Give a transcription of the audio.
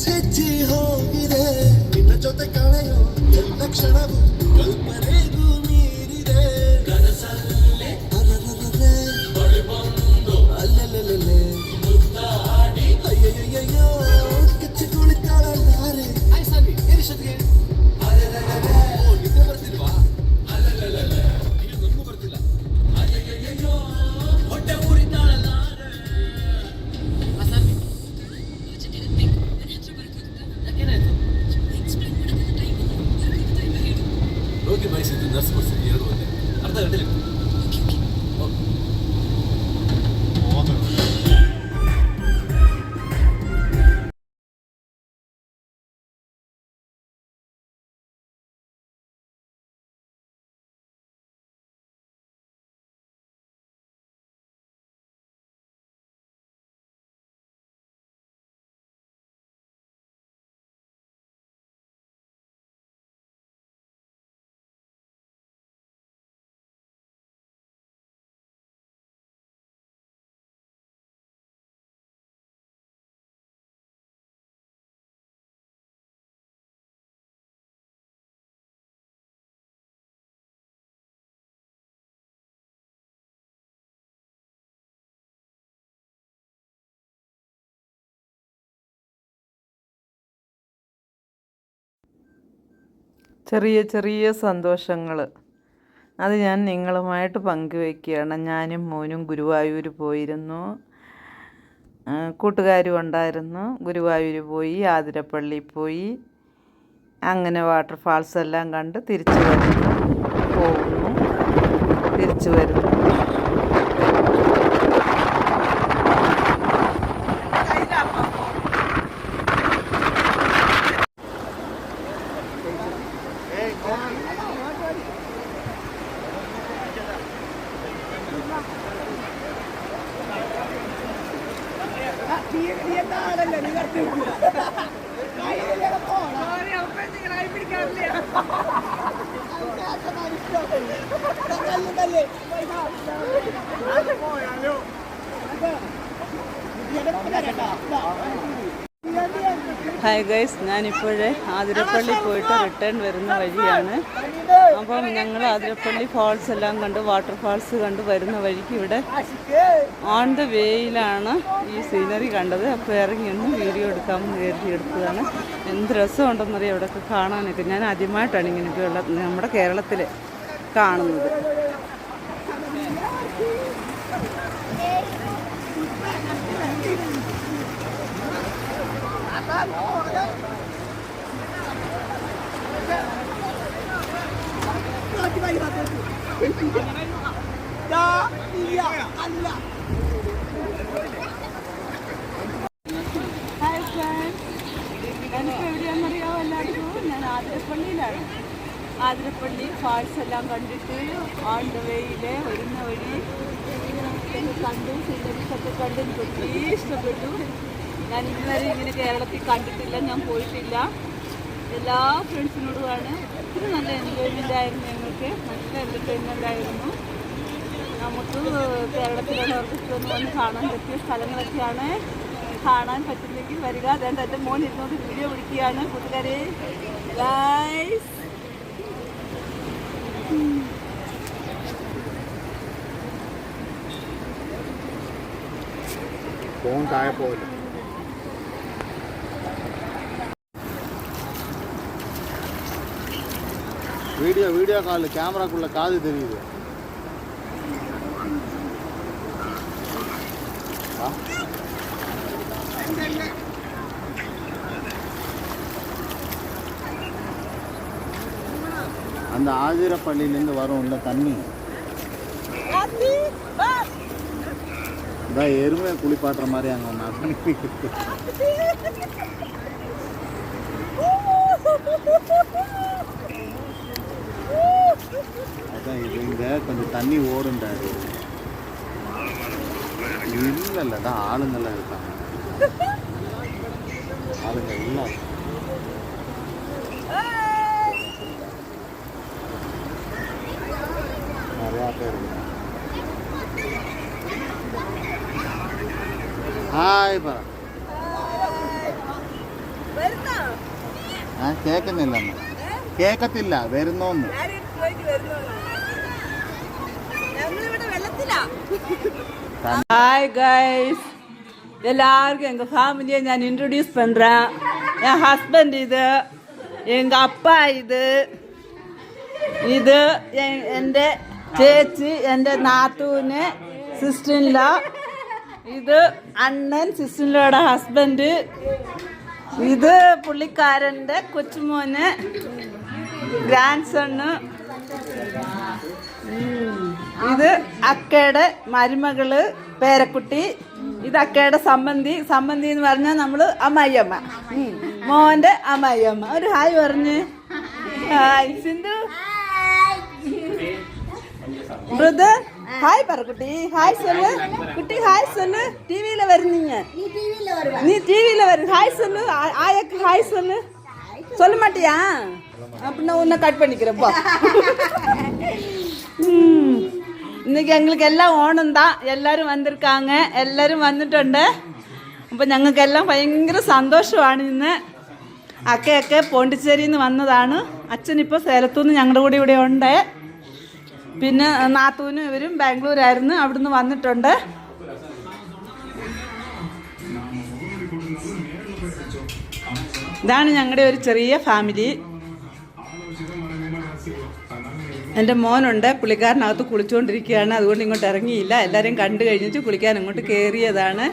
ಸೆಜ್ಜಿ ಹೋಗಿದೆ ನಿನ್ನ ಜೊತೆ ಕಳೆಯೋ ಎಲ್ಲ ಕ್ಷಣವು ಕಲ್ಪನೆಗೂ ಮೀರಿದೆ ಕನಸಲ್ಲೇ ಅಲ್ಲೇ ಅಯ್ಯಯ್ಯಯ್ಯೋ ಕಿಚ್ಚಿ ಕುಳಿತಾಳಲ್ಲಾರೆ ನಿದ್ದೆ ಬರ್ತಿಲ್ವಾ ನೀನು ನಮಗೂ ಬರ್ತಿಲ್ಲ ಅಯ್ಯಯ್ಯಯ್ಯೋ ಹೊಟ್ಟೆ ಊರಿತಾಳಲ್ಲಾರೆ ರೋಗಿ ಬಯಸಿದ್ದು ನರ್ಸ್ ಕೊಡ್ಸಿದ್ದು ಎರಡು ಒಂದೇ ಅರ್ಧ ಗಂಟೆಲಿ ചെറിയ ചെറിയ സന്തോഷങ്ങൾ അത് ഞാൻ നിങ്ങളുമായിട്ട് പങ്കുവയ്ക്കുകയാണ്. ഞാനും മോനും ഗുരുവായൂർ പോയിരുന്നു. കൂട്ടുകാരും ഉണ്ടായിരുന്നു. ഗുരുവായൂർ പോയി, ആതിരപ്പള്ളി പോയി, അങ്ങനെ വാട്ടർഫാൾസ് എല്ലാം കണ്ട് തിരിച്ചു വരുന്നു. ഹായ് ഗൈസ്, ഞാനിപ്പോഴേ ആതിരപ്പള്ളി പോയിട്ട് റിട്ടേൺ വരുന്ന വഴിയാണ്. അപ്പം ഞങ്ങൾ ആതിരപ്പള്ളി ഫാൾസ് എല്ലാം കണ്ട്, വാട്ടർഫാൾസ് കണ്ട് വരുന്ന വഴിക്ക് ഇവിടെ ഓൺ ദ വേയിലാണ് ഈ സീനറി കണ്ടത്. അപ്പോൾ ഇറങ്ങി ഒന്ന് വീഡിയോ എടുക്കാമെന്ന് കരുതി എടുത്തതാണ്. എന്ത് രസമുണ്ടെന്നറിയാം ഇവിടെയൊക്കെ കാണാനൊക്കെ. ഞാൻ ആദ്യമായിട്ടാണ് ഇങ്ങനെയൊക്കെയുള്ള നമ്മുടെ കേരളത്തിൽ കാണുന്നത്. എവിടെയാണെന്നറിയാമോ എല്ലാവർക്കും? ഞാൻ ആതിരപ്പള്ളിയിലാണ്. ആതിരപ്പള്ളി ഫാൾസ് എല്ലാം കണ്ടിട്ട് ഓൺ ദ വേയിലെ വരുന്ന വഴി കണ്ടു, സീനറീസൊക്കെ കണ്ട് എനിക്ക് ഒത്തിരി ഇഷ്ടപ്പെട്ടു. ഞാൻ ഇന്നുവരെ ഇങ്ങനെ കേരളത്തിൽ കണ്ടിട്ടില്ല, ഞാൻ പോയിട്ടില്ല. എല്ലാ ഫ്രണ്ട്സിനോടുമാണ്. ഒത്തിരി നല്ല എൻജോയ്മെൻ്റ് ആയിരുന്നു. ഞങ്ങൾക്ക് നല്ല എൻ്റർടൈൻമെൻ്റ് ആയിരുന്നു. നമുക്ക് കേരളത്തിലുള്ളവർക്ക് ഇഷ്ടമൊന്നും വന്ന് കാണാൻ പറ്റിയ സ്ഥലങ്ങളൊക്കെയാണ്. കാണാൻ പറ്റുന്നെങ്കിൽ വരിക. അതുകൊണ്ട് എൻ്റെ മോൻ ഇരുന്നോണ്ട് വീഡിയോ പിടിക്കുകയാണ്. കൂട്ടുകാരെ ഗൈസ്, ഫോൺ താഴെ പോയില്ല. வீடியோ கால் கேமராக்குள்ள காது தெரியுது. அந்த ஆதிரப்பள்ளியிலேருந்து வரும்ல தண்ணி, இதான் எருமை குளிப்பாட்டுற மாதிரி அங்கே ஒன்று அதான் இது. இங்கே கொஞ்சம் தண்ணி ஓடுண்டாரு. இல்லைல்ல தான் ஆளுங்கெல்லாம் இருக்காங்க. ஆளுங்க இல்லை, நிறையா பேர் இருக்கு. ஹாய் பா. ആ കേൾക്കുന്നില്ലെന്ന്. കേൾക്കത്തില്ല വരുന്നോന്ന്. ஹாய் கைஸ், எல்லாருக்கும் எங்கள் ஃபேமிலியை நான் இன்ட்ரடியூஸ் பண்ணுறேன். என் ஹஸ்பண்ட் இது, எங்கள் அப்பா இது, ഇത് എൻ്റെ ചേച്ചി, എൻ്റെ നാത്തൂന്, സിസ്റ്ററിൻലോ, ഇത് അണ്ണൻ സിസ്റ്ററിൻലോയുടെ ഹസ്ബൻഡ്, ഇത് പുള്ളിക്കാരൻ്റെ കൊച്ചുമോന് ഗ്രാൻഡ് സണ്ണ്, ഇത് അക്കയുടെ മരുമകള് പേരക്കുട്ടി, ഇത് അക്കയുടെ സമ്മന്തി. സമ്മന്തി എന്ന് പറഞ്ഞാൽ നമ്മൾ അമ്മായിയമ്മ, മോൻ്റെ അമ്മായിയമ്മ. ഒരു ഹായ് പറഞ്ഞ്. ഹായ് സിന്ധു ബ്രദർ, ഹായ് പറ കുട്ടി, ഹായ് சொல்லு குட்டி, ஹாய் சொல்லு. டிவியில வருவீங்க, நீ டிவியில வரு. ஹாய் சொல்லு, ஆயாக்கு ஹாய் சொல்லு. சொல்ல மாட்டியா? அப்படின்னா உன்னை கட் பண்ணிக்கிறப்பா. ഇന്നേക്ക് ഞങ്ങൾക്ക് എല്ലാം ഓണം താ. എല്ലാവരും വന്നിരിക്കാങ്ങ, എല്ലാവരും വന്നിട്ടുണ്ട്. അപ്പം ഞങ്ങൾക്കെല്ലാം ഭയങ്കര സന്തോഷമാണ് ഇന്ന്. അക്കയൊക്കെ പോണ്ടിച്ചേരിയിൽ നിന്ന് വന്നതാണ്. അച്ഛനിപ്പോൾ സേലത്തുനിന്ന് ഞങ്ങളുടെ കൂടെ ഇവിടെ ഉണ്ട്. പിന്നെ നാത്തൂനും ഇവരും ബാംഗ്ലൂരായിരുന്നു, അവിടുന്ന് വന്നിട്ടുണ്ട്. ഇതാണ് ഞങ്ങളുടെ ഒരു ചെറിയ ഫാമിലി. എൻ്റെ മോനുണ്ട്, പുള്ളിക്കാരനകത്ത് കുളിച്ചുകൊണ്ടിരിക്കുകയാണ്, അതുകൊണ്ട് ഇങ്ങോട്ട് ഇറങ്ങിയില്ല. എല്ലാവരെയും കണ്ടു കഴിഞ്ഞിട്ട് കുളിക്കാൻ ഇങ്ങോട്ട് കയറിയതാണ്.